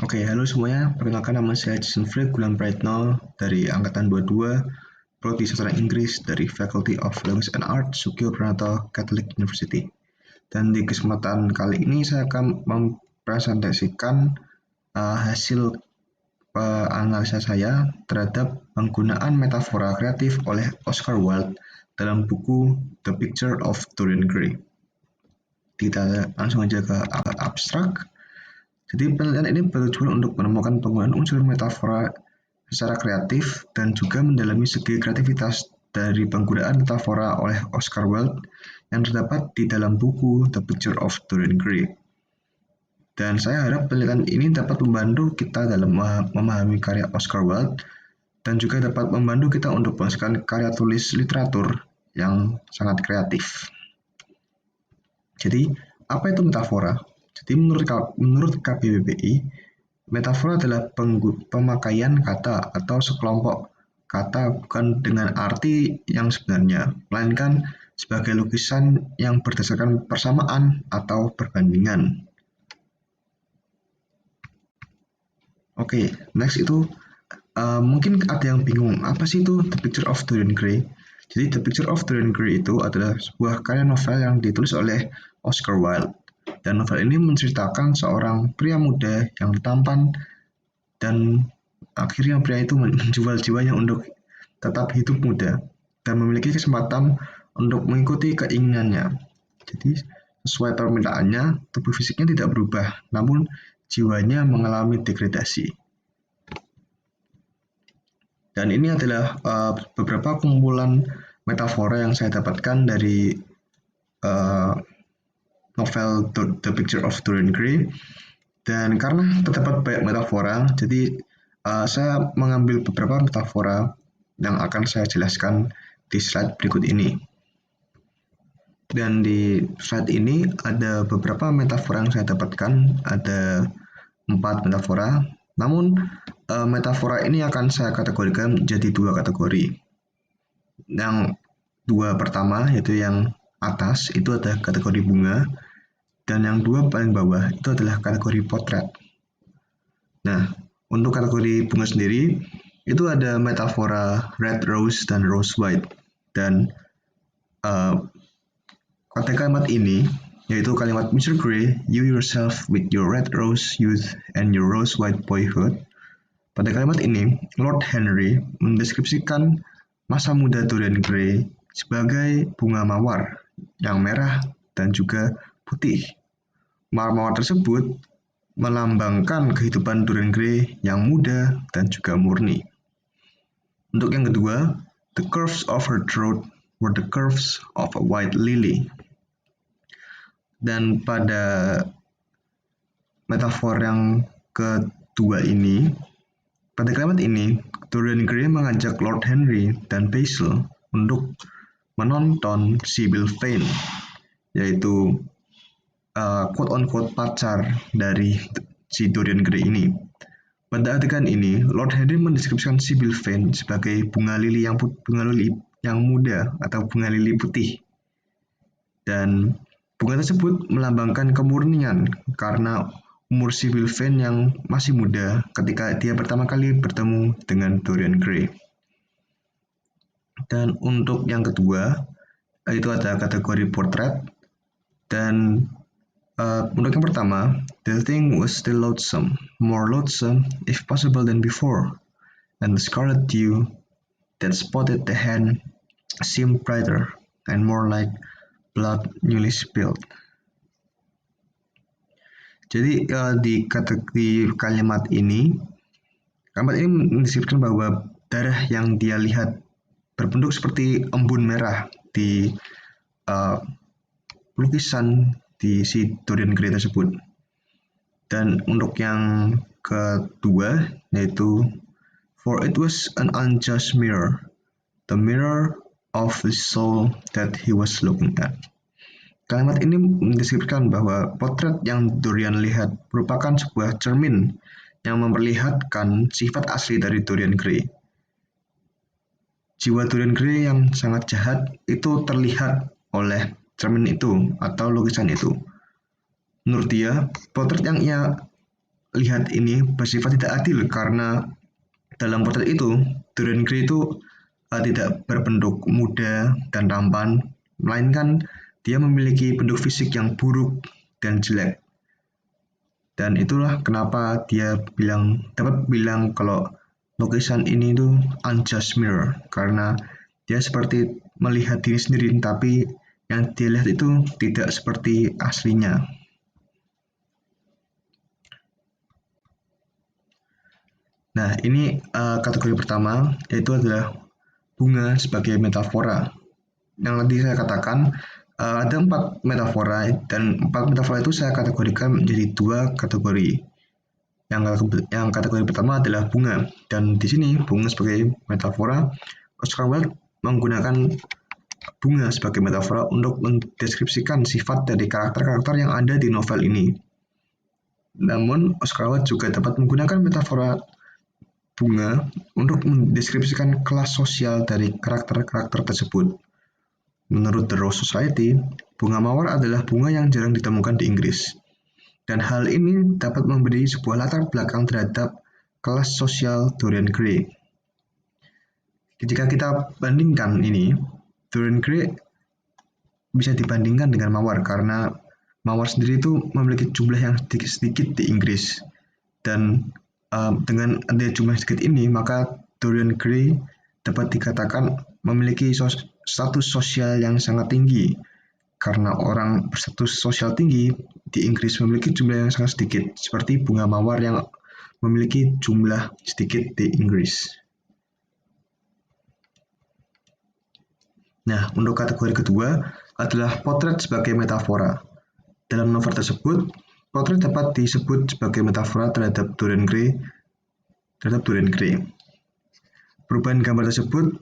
Oke, halo semuanya. Perkenalkan nama saya Jason Frick Gulam Praitno dari Angkatan 22, Prodi Sastra Inggris dari Faculty of Language and Art, Sukio Pranato Catholic University. Dan di kesempatan kali ini saya akan mempresentasikan hasil analisa saya terhadap penggunaan metafora kreatif oleh Oscar Wilde dalam buku The Picture of Dorian Gray. Kita langsung aja ke abstrak. Jadi penelitian ini bertujuan untuk menemukan penggunaan unsur metafora secara kreatif dan juga mendalami segi kreativitas dari penggunaan metafora oleh Oscar Wilde yang terdapat di dalam buku The Picture of Dorian Gray. Dan saya harap penelitian ini dapat membantu kita dalam memahami karya Oscar Wilde dan juga dapat membantu kita untuk menghasilkan karya tulis literatur yang sangat kreatif. Jadi, apa itu metafora? Jadi menurut KBBI, metafora adalah pemakaian kata atau sekelompok kata bukan dengan arti yang sebenarnya, melainkan sebagai lukisan yang berdasarkan persamaan atau perbandingan. Oke, next itu mungkin ada yang bingung, apa sih itu The Picture of Dorian Gray? Jadi The Picture of Dorian Gray itu adalah sebuah karya novel yang ditulis oleh Oscar Wilde. Dan novel ini menceritakan seorang pria muda yang tampan dan akhirnya pria itu menjual jiwanya untuk tetap hidup muda dan memiliki kesempatan untuk mengikuti keinginannya. Jadi sesuai permintaannya, tubuh fisiknya tidak berubah, namun jiwanya mengalami degradasi. Dan ini adalah beberapa kumpulan metafora yang saya dapatkan dari novel The Picture of Dorian Gray. Dan karena terdapat banyak metafora, jadi saya mengambil beberapa metafora yang akan saya jelaskan di slide berikut ini. Dan di slide ini ada beberapa metafora yang saya dapatkan, ada 4 metafora. Namun metafora ini akan saya kategorikan menjadi 2 kategori. Yang 2 pertama yaitu yang atas itu adalah kategori bunga, dan yang 2 paling bawah itu adalah kategori potret. Nah, untuk kategori bunga sendiri itu ada metafora red rose dan rose white. Dan kata kalimat ini yaitu kalimat Mr. Gray, you yourself with your red rose youth and your rose white boyhood. Pada kalimat ini, Lord Henry mendeskripsikan masa muda Dorian Gray sebagai bunga mawar yang merah dan juga putih. Mawar-mawar tersebut melambangkan kehidupan Dorian Gray yang muda dan juga murni. Untuk yang kedua, the curves of her throat were the curves of a white lily. Dan pada metafor yang kedua ini, pada kalimat ini, Dorian Gray mengajak Lord Henry dan Basil untuk menonton Sybil Vane, yaitu quote-unquote pacar dari si Dorian Gray ini. Pada adegan ini, Lord Henry mendeskripsikan Sybil Vane sebagai bunga lili yang muda atau bunga lili putih. Dan bunga tersebut melambangkan kemurnian karena umur Sybil Vane yang masih muda ketika dia pertama kali bertemu dengan Dorian Gray. Dan untuk yang kedua, itu ada kategori portrait. Dan untuk yang pertama, the thing was still loathsome, more loathsome if possible than before, and the scarlet dew that spotted the hand seemed brighter and more like blood newly spilled. Jadi di kalimat ini mendeskripsikan bahwa darah yang dia lihat berbentuk seperti embun merah di lukisan di si Dorian Gray tersebut. Dan untuk yang kedua yaitu for it was an unjust mirror, the mirror of the soul that he was looking at. Kalimat ini mendeskripsikan bahwa potret yang Dorian lihat merupakan sebuah cermin yang memperlihatkan sifat asli dari Dorian Gray. Jiwa Dorian Gray yang sangat jahat itu terlihat oleh cermin itu atau lukisan itu. Menurut dia, potret yang ia lihat ini bersifat tidak adil karena dalam potret itu Dorian Gray itu tidak berbentuk muda dan tampan, melainkan dia memiliki bentuk fisik yang buruk dan jelek. Dan itulah kenapa dia dapat bilang kalau lukisan ini itu unjust mirror, karena dia seperti melihat diri sendiri, tapi yang dia lihat itu tidak seperti aslinya. Nah, ini kategori pertama, yaitu adalah bunga sebagai metafora. Yang nanti saya katakan, ada 4 metafora, dan 4 metafora itu saya kategorikan menjadi 2 kategori. Yang kategori pertama adalah bunga, dan di sini bunga sebagai metafora, Oscar Wilde menggunakan bunga sebagai metafora untuk mendeskripsikan sifat dari karakter-karakter yang ada di novel ini. Namun, Oscar Wilde juga dapat menggunakan metafora bunga untuk mendeskripsikan kelas sosial dari karakter-karakter tersebut. Menurut The Rose Society, bunga mawar adalah bunga yang jarang ditemukan di Inggris. Dan hal ini dapat memberi sebuah latar belakang terhadap kelas sosial Dorian Gray. Jika kita bandingkan ini, Dorian Gray bisa dibandingkan dengan mawar karena mawar sendiri itu memiliki jumlah yang sedikit di Inggris. Dan dengan adanya jumlah sedikit ini, maka Dorian Gray dapat dikatakan memiliki status sosial yang sangat tinggi. Karena orang berstatus sosial tinggi di Inggris memiliki jumlah yang sangat sedikit, seperti bunga mawar yang memiliki jumlah sedikit di Inggris. Nah, untuk kategori kedua adalah potret sebagai metafora. Dalam novel tersebut, potret dapat disebut sebagai metafora terhadap Dorian Gray. Perubahan gambar tersebut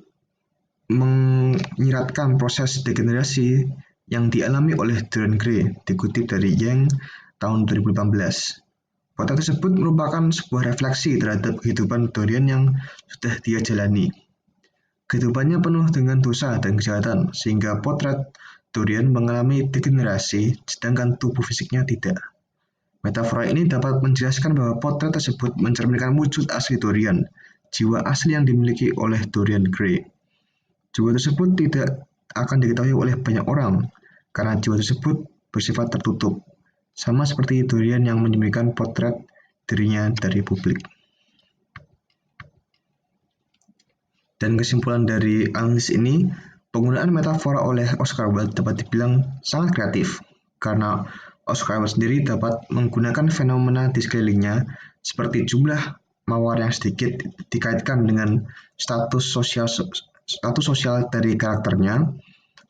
menyiratkan proses degenerasi yang dialami oleh Dorian Gray, dikutip dari Yang tahun 2018. Potret tersebut merupakan sebuah refleksi terhadap kehidupan Dorian yang sudah dia jalani. Kehidupannya penuh dengan dosa dan kejahatan, sehingga potret Dorian mengalami degenerasi, sedangkan tubuh fisiknya tidak. Metafora ini dapat menjelaskan bahwa potret tersebut mencerminkan wujud asli Dorian, jiwa asli yang dimiliki oleh Dorian Gray. Jiwa tersebut tidak akan diketahui oleh banyak orang, karena jiwa tersebut bersifat tertutup, sama seperti Dorian yang menyembunyikan potret dirinya dari publik. Dan kesimpulan dari analisis ini, penggunaan metafora oleh Oscar Wilde dapat dibilang sangat kreatif, karena Oscar Wilde sendiri dapat menggunakan fenomena di sekelilingnya, seperti jumlah mawar yang sedikit dikaitkan dengan status sosial dari karakternya,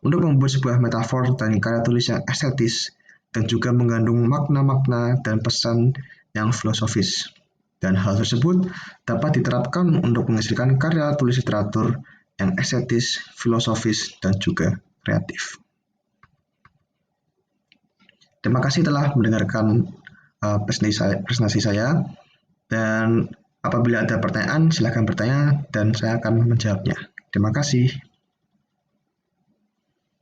untuk membuat sebuah metafor dan karya tulis yang estetis dan juga mengandung makna-makna dan pesan yang filosofis. Dan hal tersebut dapat diterapkan untuk menghasilkan karya tulis literatur yang estetis, filosofis, dan juga kreatif. Terima kasih telah mendengarkan presentasi saya, dan apabila ada pertanyaan, silakan bertanya dan saya akan menjawabnya. Terima kasih.